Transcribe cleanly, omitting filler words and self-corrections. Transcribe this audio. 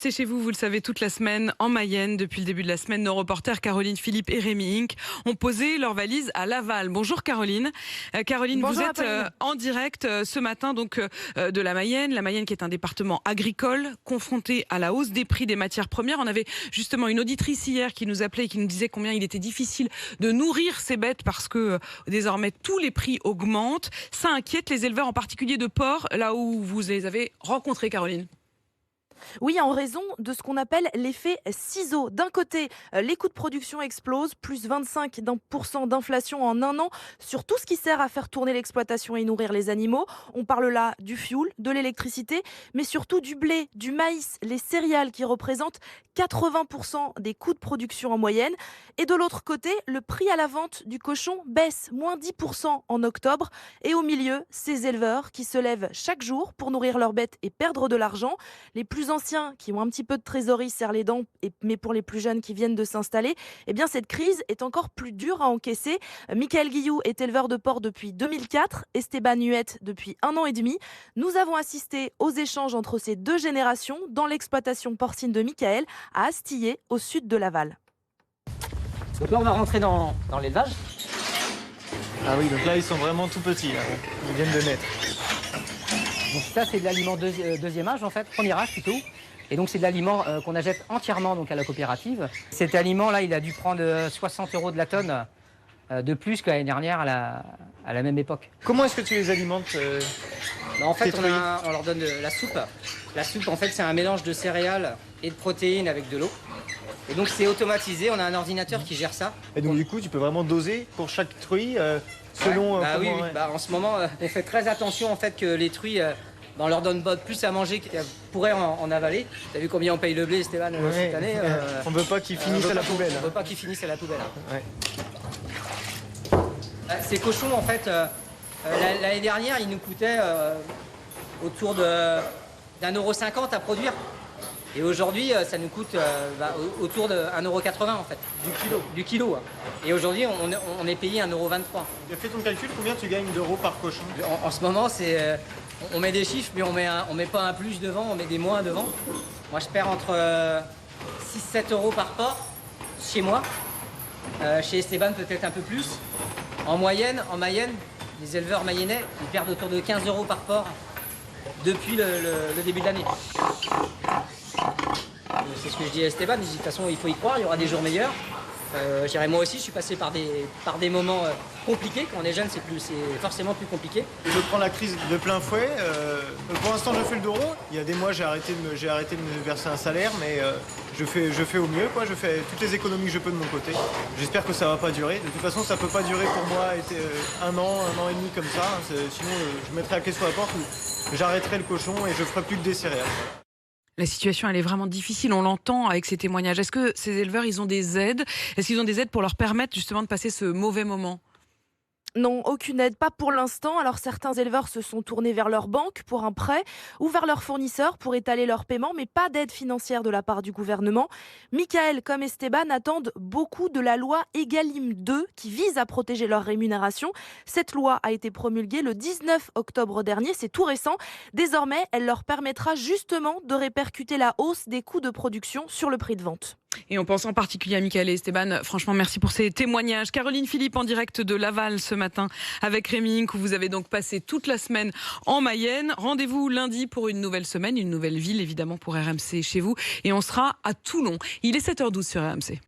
C'est chez vous, vous le savez, toute la semaine en Mayenne. Depuis le début de la semaine, nos reporters Caroline Philippe et Rémi Inc. ont posé leurs valises à Laval. Bonjour Caroline. Caroline, Bonjour vous êtes Apolline. en direct ce matin donc de la Mayenne. La Mayenne qui est un département agricole confronté à la hausse des prix des matières premières. On avait justement une auditrice hier qui nous appelait et qui nous disait combien il était difficile de nourrir ces bêtes parce que désormais tous les prix augmentent. Ça inquiète les éleveurs, en particulier de porcs, là où vous les avez rencontrés, Caroline. Oui, en raison de ce qu'on appelle l'effet ciseau. D'un côté, les coûts de production explosent, plus 25% d'inflation en un an sur tout ce qui sert à faire tourner l'exploitation et nourrir les animaux. On parle là du fioul, de l'électricité, mais surtout du blé, du maïs, les céréales qui représentent 80% des coûts de production en moyenne. Et de l'autre côté, le prix à la vente du cochon baisse, moins 10% en octobre. Et au milieu, ces éleveurs qui se lèvent chaque jour pour nourrir leurs bêtes et perdre de l'argent. Les plus anciens qui ont un petit peu de trésorerie serrent les dents, mais pour les plus jeunes qui viennent de s'installer, eh bien cette crise est encore plus dure à encaisser. Michael Guillou est éleveur de porc depuis 2004, Esteban Huette depuis 1 an et demi. Nous avons assisté aux échanges entre ces deux générations dans l'exploitation porcine de Michael à Astillé, au sud de Laval. Donc là, on va rentrer dans l'élevage. Ah oui, donc là, ils sont vraiment tout petits, là. Ils viennent de naître. Donc ça, c'est de l'aliment deuxième âge, en fait, premier âge plutôt. Et donc, c'est de l'aliment qu'on achète entièrement donc, à la coopérative. Cet aliment-là, il a dû prendre 60 € de la tonne de plus que l'année dernière à la même époque. Comment est-ce que tu les alimentes En fait, tes truies on leur donne de la soupe. La soupe, en fait, c'est un mélange de céréales et de protéines avec de l'eau. Et donc, c'est automatisé. On a un ordinateur qui gère ça. Et donc, du coup, tu peux vraiment doser pour chaque truie selon... Ouais, comment, oui. ouais. En ce moment, on fait très attention en fait, que les truies, on leur donne pas plus à manger qu'elles pourraient en avaler. T'as vu combien on paye le blé, Stéphane, Ouais. cette année On veut pas qu'ils finissent à la poubelle. On veut pas qu'ils finissent à la poubelle. Ouais. Ces cochons, en fait, l'année dernière, ils nous coûtaient autour de d'1,50 € à produire. Et aujourd'hui, ça nous coûte autour de 1,80 € en fait. Du kilo. Hein. Et aujourd'hui, on est payé 1,23 €. Tu as fait ton calcul, combien tu gagnes d'euros par cochon? En ce moment, c'est, on met des chiffres, mais on met pas un plus devant, on met des moins devant. Moi, je perds entre 6-7 € par porc chez moi. Chez Esteban, peut-être un peu plus. En moyenne, en Mayenne, les éleveurs mayennais, ils perdent autour de 15 € par porc depuis le début de l'année. C'est ce que je dis à Esteban, il dit de toute façon il faut y croire, il y aura des jours meilleurs. Je dirais, moi aussi je suis passé par des moments compliqués, quand on est jeune c'est forcément plus compliqué. Je prends la crise de plein fouet. Pour l'instant, je fais le dos rond. Il y a des mois, j'ai arrêté de me verser un salaire, mais je fais au mieux, quoi. Je fais toutes les économies que je peux de mon côté. J'espère que ça va pas durer. De toute façon, ça peut pas durer pour moi un an et demi comme ça. Sinon, je mettrai la clé sur la porte ou j'arrêterai le cochon et je ferai plus que des céréales. La situation, elle est vraiment difficile. On l'entend avec ces témoignages. Est-ce que ces éleveurs, ils ont des aides? Est-ce qu'ils ont des aides pour leur permettre justement de passer ce mauvais moment? Non, aucune aide, pas pour l'instant. Alors certains éleveurs se sont tournés vers leur banque pour un prêt ou vers leurs fournisseurs pour étaler leur paiement, mais pas d'aide financière de la part du gouvernement. Michael comme Esteban attendent beaucoup de la loi Egalim 2 qui vise à protéger leur rémunération. Cette loi a été promulguée le 19 octobre dernier, c'est tout récent. Désormais, elle leur permettra justement de répercuter la hausse des coûts de production sur le prix de vente. Et on pense en particulier à Michael et Esteban. Franchement, merci pour ces témoignages. Caroline Philippe en direct de Laval ce matin avec Rémi Inc. Où vous avez donc passé toute la semaine en Mayenne. Rendez-vous lundi pour une nouvelle semaine, une nouvelle ville évidemment pour RMC chez vous. Et on sera à Toulon. Il est 7h12 sur RMC.